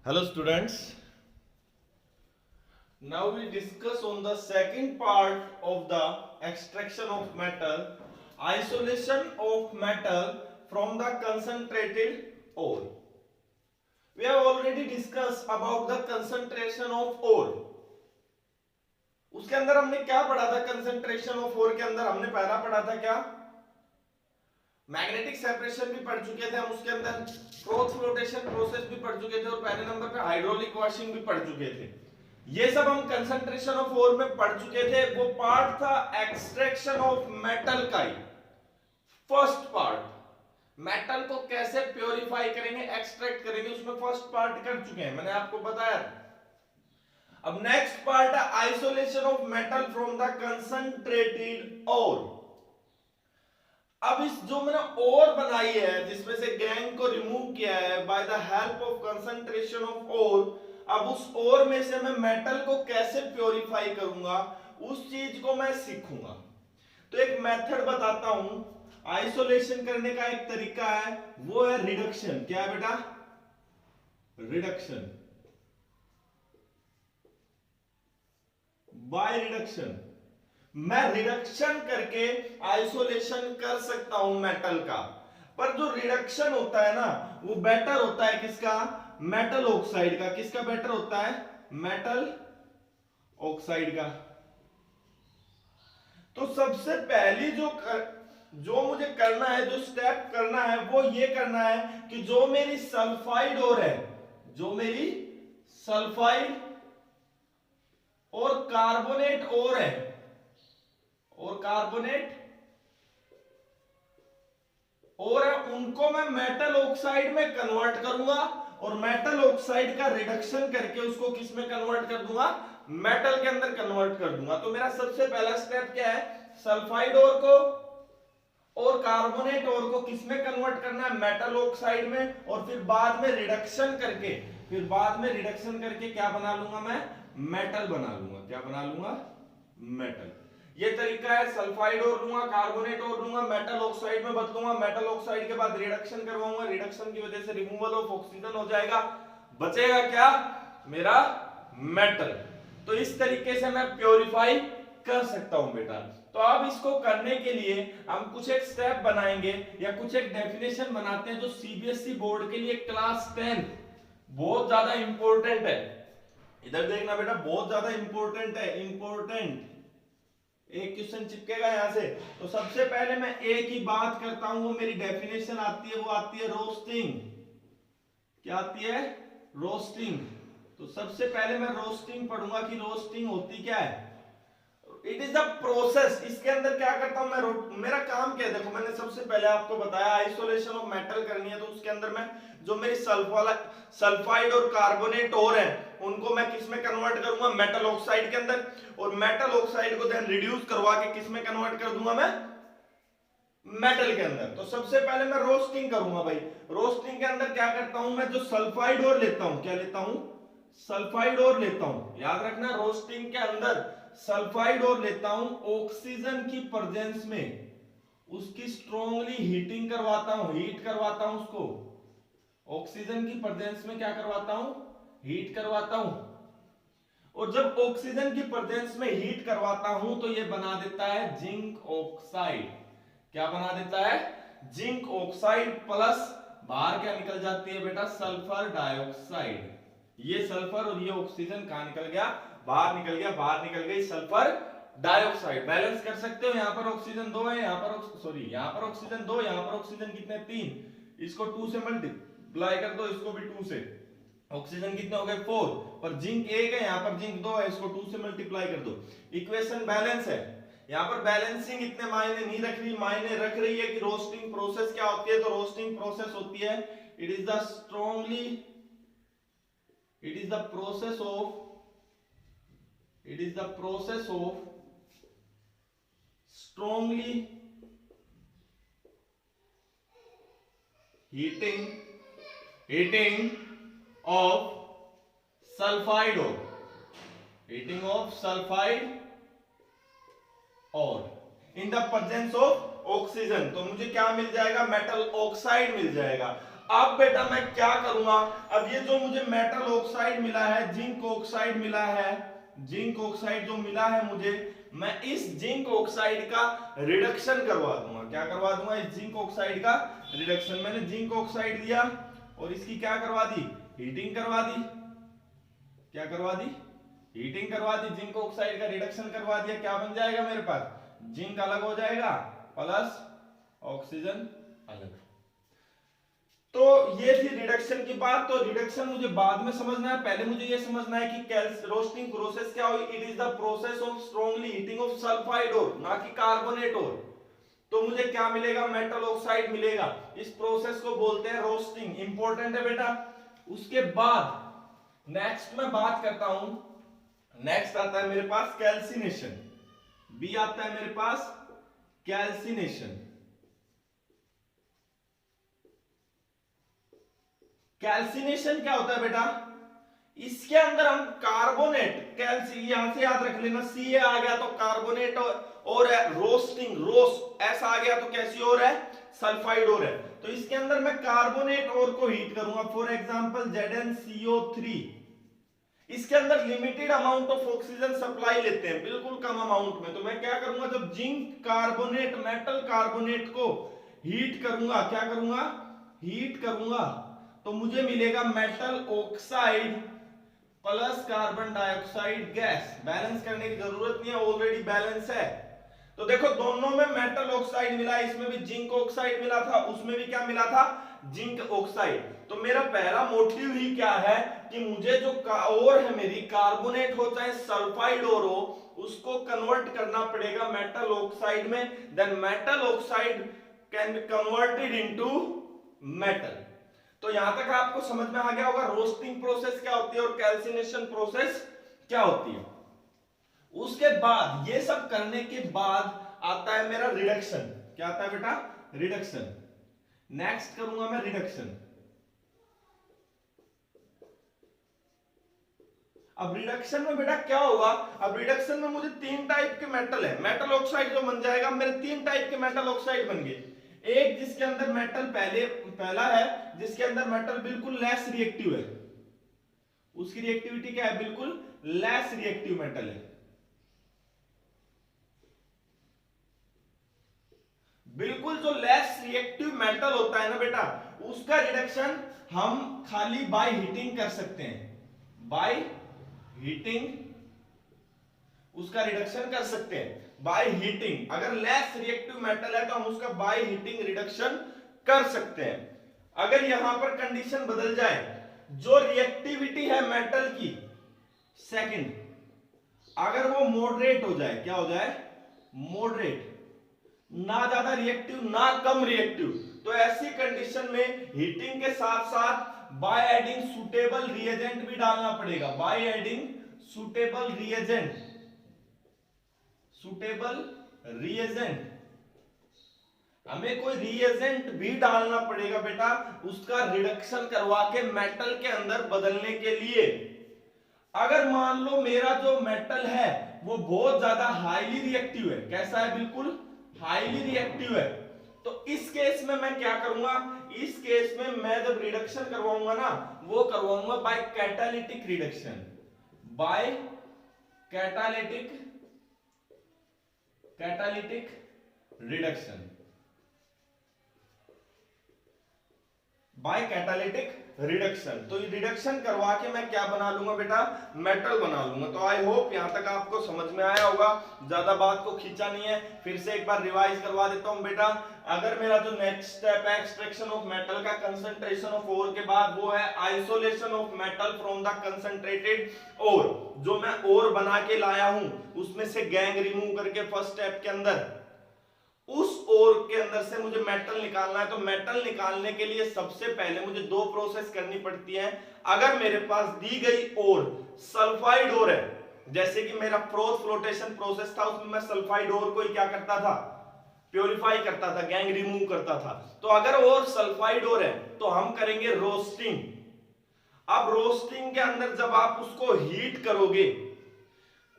Hello students, now we discuss on the second part of the extraction of metal, isolation of metal from the concentrated ore. We have already discussed about the concentration of ore. उसके अंदर हमने क्या पढ़ा था? Concentration of ore के अंदर हमने पहला पढ़ा था क्या? मैग्नेटिक सेपरेशन भी पढ़ चुके थे हम, उसके अंदर क्रॉस फ्लोटेशन प्रोसेस भी पढ़ चुके थे और पहले नंबर पे हाइड्रोलिक वॉशिंग भी पढ़ चुके थे। ये सब हम कंसंट्रेशन ऑफ ओर में पढ़ चुके थे। वो पार्ट था एक्सट्रैक्शन ऑफ मेटल का ही फर्स्ट पार्ट। मेटल को कैसे प्योरीफाई करेंगे, एक्सट्रैक्ट करेंगे, उसमें फर्स्ट पार्ट कर चुके हैं, मैंने आपको बताया। अब नेक्स्ट पार्ट है isolation of metal from the concentrated ore. अब इस जो मैंने ओर बनाई है जिसमें से गैंग को रिमूव किया है by the help of concentration of ore, अब उस ओर में से मैं मेटल को कैसे प्योरीफाई करूंगा उस चीज को मैं सीखूंगा। तो एक मेथड बताता हूं आइसोलेशन करने का। एक तरीका है वो है रिडक्शन। क्या है बेटा? रिडक्शन। बाय रिडक्शन मैं रिडक्शन करके आइसोलेशन कर सकता हूं मेटल का। पर जो रिडक्शन होता है ना वो बेटर होता है किसका? मेटल ऑक्साइड का। किसका बेटर होता है? मेटल ऑक्साइड का। तो सबसे पहली जो मुझे करना है, जो स्टेप करना है वो ये करना है कि जो मेरी सल्फाइड ओर है, जो मेरी सल्फाइड और कार्बोनेट ओर है, और कार्बोनेट और है, उनको मैं मेटल ऑक्साइड में कन्वर्ट करूंगा और मेटल ऑक्साइड का रिडक्शन करके उसको किस में कन्वर्ट कर दूंगा? मेटल के अंदर कन्वर्ट कर दूंगा। तो मेरा सबसे पहला स्टेप क्या है? सल्फाइड ओर को और कार्बोनेट ओर को किस में कन्वर्ट करना है? मेटल ऑक्साइड में। और फिर बाद में रिडक्शन करके क्या बना लूंगा मैं? मेटल बना लूंगा। क्या बना लूंगा? मेटल। ये तरीका है। सल्फाइड और लूंगा, कार्बोनेट और लूंगा, मेटल ऑक्साइड में बदलूंगा, मेटल ऑक्साइड के बाद रिडक्शन करवाऊंगा, रिडक्शन की वजह से रिमूवल ऑफ ऑक्सीजन हो जाएगा, बचेगा क्या? मेरा मेटल। तो इस तरीके से मैं प्योरीफाई कर सकता हूं बेटा। तो अब इसको करने के लिए हम कुछ एक स्टेप बनाएंगे या कुछ एक डेफिनेशन बनाते हैं जो सीबीएसई बोर्ड के लिए क्लास 10 बहुत ज्यादा इंपॉर्टेंट है। इधर देखना बेटा, बहुत ज्यादा इंपॉर्टेंट है। इंपॉर्टेंट एक क्वेश्चन चिपकेगा यहां से। तो सबसे पहले मैं एक ही बात करता हूं, वो मेरी डेफिनेशन आती है, वो आती है रोस्टिंग। क्या आती है? रोस्टिंग। तो सबसे पहले मैं रोस्टिंग पढ़ूंगा कि रोस्टिंग होती क्या है। It is the process. इसके अंदर क्या करता हूं मैं? मेरा काम क्या है? देखो मैंने सबसे पहले आपको बताया आइसोलेशन ऑफ मेटल करनी है, तो उसके अंदर मैं जो मेरी सल्फाइड और कार्बोनेट और है उनको मैं किस में कन्वर्ट करूंगा? मेटल ऑक्साइड के अंदर। और मेटल ऑक्साइड को देन रिड्यूस करवा के किस में कन्वर्ट कर दूंगा मैं? मेटल के अंदर। तो सबसे पहले मैं रोस्टिंग करूंगा भाई। रोस्टिंग के अंदर क्या करता हूं मैं? जो सल्फाइड और लेता हूं, क्या लेता हूं? सल्फाइड और लेता हूं। याद रखना रोस्टिंग के अंदर सल्फाइड और लेता हूं, ऑक्सीजन की प्रेजेंस में उसकी स्ट्रांगली हीटिंग करवाता हूं, हीट करवाता हूं उसको। ऑक्सीजन की प्रेजेंस में क्या करवाता हूं? हीट करवाता हूं। और जब ऑक्सीजन की प्रेजेंस में हीट करवाता हूं तो ये बना देता है जिंक ऑक्साइड। क्या बना देता है? जिंक ऑक्साइड प्लस बाहर क्या निकल जाती है बेटा? Sulphur dioxide. ये सल्फर और ये ऑक्सीजन कहां निकल गया? बाहर निकल गया। बाहर निकल गई सल्फर डाइऑक्साइड। बैलेंस कर सकते हो, यहां पर ऑक्सीजन 2 है, यहां पर ऑक्सीजन 2, यहां पर ऑक्सीजन कितने? 3। इसको 2 से मल्टीप्लाई कर दो, इसको भी 2 से। ऑक्सीजन कितने हो गए? 4। पर जिंक 1 है, यहां पर जिंक 2 है, इसको 2 से मल्टीप्लाई कर दो। इक्वेशन बैलेंस है। यहां पर बैलेंसिंग इतने मायने नहीं रख रही, मायने रख रही है कि रोस्टिंग प्रोसेस क्या होती है। तो रोस्टिंग प्रोसेस होती है, it is the process of strongly heating of sulfide ore, in the presence of oxygen. तो मुझे क्या मिल जाएगा? मेटल ऑक्साइड मिल जाएगा। अब बेटा मैं क्या करूंगा, अब ये जो मुझे मेटल ऑक्साइड मिला है, जिंक ऑक्साइड मिला है, जिंक ऑक्साइड जो मिला है मुझे, मैं इस जिंक ऑक्साइड का रिडक्शन करवा दूंगा। क्या करवा दूंगा? इस जिंक ऑक्साइड का रिडक्शन। मैंने जिंक ऑक्साइड दिया और इसकी क्या करवा दी? हीटिंग करवा दी। क्या करवा दी? हीटिंग करवा दी। जिंक ऑक्साइड का रिडक्शन करवा दिया। क्या बन जाएगा मेरे पास? जिंक अलग हो जाएगा प्लस ऑक्सीजन अलग। तो ये थी रिडक्शन की बात। तो रिडक्शन मुझे बाद में समझना है, पहले मुझे ये समझना है कि रोस्टिंग प्रोसेस क्या हुई। It is the process of strongly heating of sulphide ore, ना कि कार्बोनेट ओर। तो मुझे क्या मिलेगा? मेटल ऑक्साइड मिलेगा। इस प्रोसेस को बोलते हैं रोस्टिंग। इंपॉर्टेंट है बेटा। उसके बाद नेक्स्ट मैं बात करता हूं, नेक्स्ट आता है मेरे पास कैल्सिनेशन। बी आता है मेरे पास कैल्सिनेशन। कैल्सिनेशन क्या होता है बेटा? इसके अंदर हम कार्बोनेट, कैल्सी यहां से याद रख लेना, सी आ गया तो कार्बोनेट और है, रोस्टिंग रोस ऐसा आ गया तो कैसी और है? सल्फाइड और है। तो इसके अंदर मैं कार्बोनेट और को हीट करूंगा। For example ZnCO3। इसके अंदर limited amount of oxygen supply लेते हैं, बिल्कुल कम अमाउंट में। तो मैं क्या करूंगा? जब जिंक कार्बोनेट, मेटल कार्बोनेट को हीट करूंगा, क्या करूंगा? हीट करूंगा, तो मुझे मिलेगा metal oxide plus carbon dioxide gas. Balance करने की जरूरत नहीं है, ऑलरेडी बैलेंस है। तो देखो दोनों में मेटल ऑक्साइड मिला, इसमें भी जिंक ऑक्साइड मिला था, उसमें भी क्या मिला था? Zinc oxide. तो मेरा पहला मोटिव ही क्या है कि मुझे जो और है मेरी कार्बोनेट हो चाहे सल्फाइड और हो, उसको कन्वर्ट करना पड़ेगा मेटल ऑक्साइड में। Then metal oxide can be converted into metal. तो यहां तक आपको समझ में आ गया होगा रोस्टिंग प्रोसेस क्या होती है और कैल्सिनेशन प्रोसेस क्या होती है। उसके बाद ये सब करने के बाद आता है मेरा रिडक्शन। क्या आता है बेटा? रिडक्शन। नेक्स्ट करूंगा मैं रिडक्शन। अब रिडक्शन में बेटा क्या होगा? अब रिडक्शन में मुझे 3 टाइप के मेटल है, मेटल ऑक्साइड जो बन जाएगा, मेरे 3 टाइप के मेटल ऑक्साइड बन गए। एक जिसके अंदर मेटल पहला है, जिसके अंदर मेटल बिल्कुल लेस रिएक्टिव है, उसकी रिएक्टिविटी क्या है? बिल्कुल लेस रिएक्टिव मेटल है। बिल्कुल जो लेस रिएक्टिव मेटल होता है ना बेटा, उसका रिडक्शन हम खाली बाय हीटिंग कर सकते हैं। बाय हीटिंग उसका रिडक्शन कर सकते हैं, बाय हीटिंग। अगर लेस रिएक्टिव मेटल है तो हम उसका बाय हीटिंग रिडक्शन कर सकते हैं। अगर यहां पर कंडीशन बदल जाए, जो रिएक्टिविटी है मेटल की सेकंड, अगर वो मॉडरेट हो जाए, क्या हो जाए? मॉडरेट, ना ज्यादा रिएक्टिव ना कम रिएक्टिव, तो ऐसी कंडीशन में हीटिंग के साथ साथ बाय एडिंग सुटेबल रिएजेंट भी डालना पड़ेगा। By adding suitable reagent, suitable reagent, हमें कोई रिएजेंट भी डालना पड़ेगा बेटा उसका रिडक्शन करवा के मेटल के अंदर बदलने के लिए। अगर मान लो मेरा जो मेटल है वो बहुत ज्यादा हाईली रिएक्टिव है, कैसा है? बिल्कुल हाईली रिएक्टिव है, तो इस केस में मैं क्या करूंगा? इस केस में मैं जब रिडक्शन करवाऊंगा ना, वो करवाऊंगा by catalytic reduction. By catalytic reduction, by catalytic reduction. तो ये रिडक्शन करवा के मैं क्या बना लूंगा बेटा? मेटल बना लूंगा। तो आई होप यहां तक आपको समझ में आया होगा, ज्यादा बात को खींचा नहीं है। फिर से एक बार रिवाइज करवा देता हूं बेटा। अगर मेरा जो नेक्स्ट स्टेप है एक्सट्रैक्शन ऑफ मेटल का कंसंट्रेशन ऑफ ओर के बाद, वो है isolation of metal from the concentrated ore. जो मैं ओर बना के लाया हूं उसमें से गैंग रिमूव करके फर्स्ट स्टेप के अंदर उस ओर के अंदर से मुझे मेटल निकालना है। तो मेटल निकालने के लिए सबसे पहले मुझे 2 प्रोसेस करनी पड़ती है। अगर मेरे पास दी गई ओर सल्फाइड ओर है, जैसे कि मेरा प्रोथ फ्लोटेशन प्रोसेस था, उसमें मैं सल्फाइड ओर को ही क्या करता था? प्योरीफाई करता था, गैंग रिमूव करता था। तो अगर ओर सल्फाइड ओर है तो हम करेंगे रोस्टिंग। अब रोस्टिंग के अंदर जब आप उसको हीट करोगे,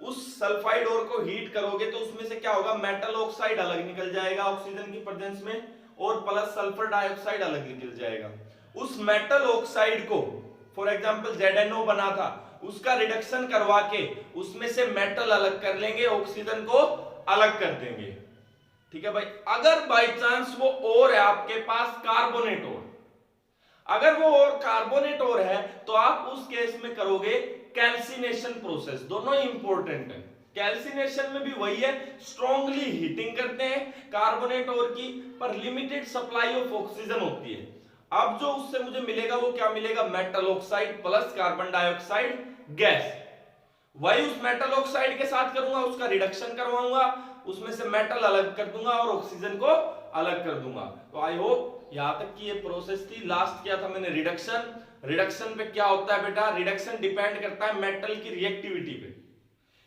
उस सल्फाइड ओर को हीट करोगे, तो उसमें से क्या होगा? मेटल ऑक्साइड अलग निकल जाएगा ऑक्सीजन की प्रेजेंस में, और प्लस सल्फर डाइऑक्साइड अलग निकल जाएगा। उस मेटल ऑक्साइड को, फॉर एग्जांपल ZnO बना था, उसका रिडक्शन करवा के उसमें से मेटल अलग कर लेंगे, ऑक्सीजन को अलग कर देंगे। ठीक है भाई। अगर बाई चांस वो और है आपके पास कार्बोनेट और, अगर वो और कार्बोनेट और है तो आप उस केस में करोगे कैल्सिनेशन प्रोसेस। दोनों ही इंपॉर्टेंट है। कैल्सिनेशन में भी वही है, स्ट्रांगली हीटिंग करते हैं कार्बोनेट और की, पर लिमिटेड सप्लाई ऑफ ऑक्सीजन होती है। अब जो उससे मुझे मिलेगा वो क्या मिलेगा, metal oxide plus carbon dioxide gas. वही उस मेटल ऑक्साइड के साथ करूंगा, उसका रिडक्शन करवाऊंगा, उसमें से मेटल अलग कर दूंगा और ऑक्सीजन को अलग कर दूंगा। तो आई होप यहां तक की ये प्रोसेस थी। लास्ट किया था मैंने रिडक्शन। रिडक्शन पे क्या होता है बेटा, रिडक्शन डिपेंड करता है मेटल की रिएक्टिविटी पे।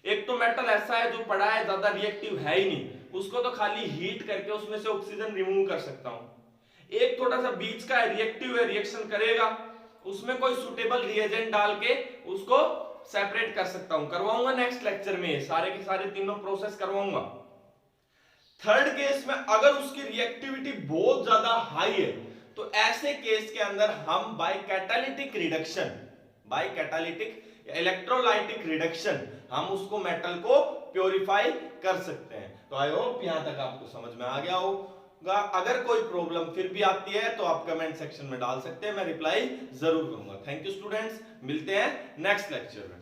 एक तो मेटल ऐसा है जो पड़ा है, ज्यादा रिएक्टिव है ही नहीं, उसको तो खाली हीट करके उसमें से ऑक्सीजन रिमूव कर सकता हूं। एक थोड़ा सा बीच का है, रिएक्टिव है, रिएक्शन करेगा, उसमें कोई सुटेबल रिएजेंट डाल के उसको सेपरेट कर सकता हूं। करवाऊंगा नेक्स्ट लेक्चर में, सारे के सारे तीनों प्रोसेस करवाऊंगा। थर्ड केस में अगर उसकी रिएक्टिविटी बहुत ज्यादा हाई है तो ऐसे केस के अंदर हम by catalytic reduction, by catalytic electrolytic reduction हम उसको मेटल को प्योरीफाई कर सकते हैं। तो आई होप यहां तक आपको समझ में आ गया होगा। अगर कोई प्रॉब्लम फिर भी आती है तो आप कमेंट सेक्शन में डाल सकते हैं, मैं रिप्लाई जरूर करूंगा। थैंक यू स्टूडेंट्स, मिलते हैं नेक्स्ट लेक्चर में।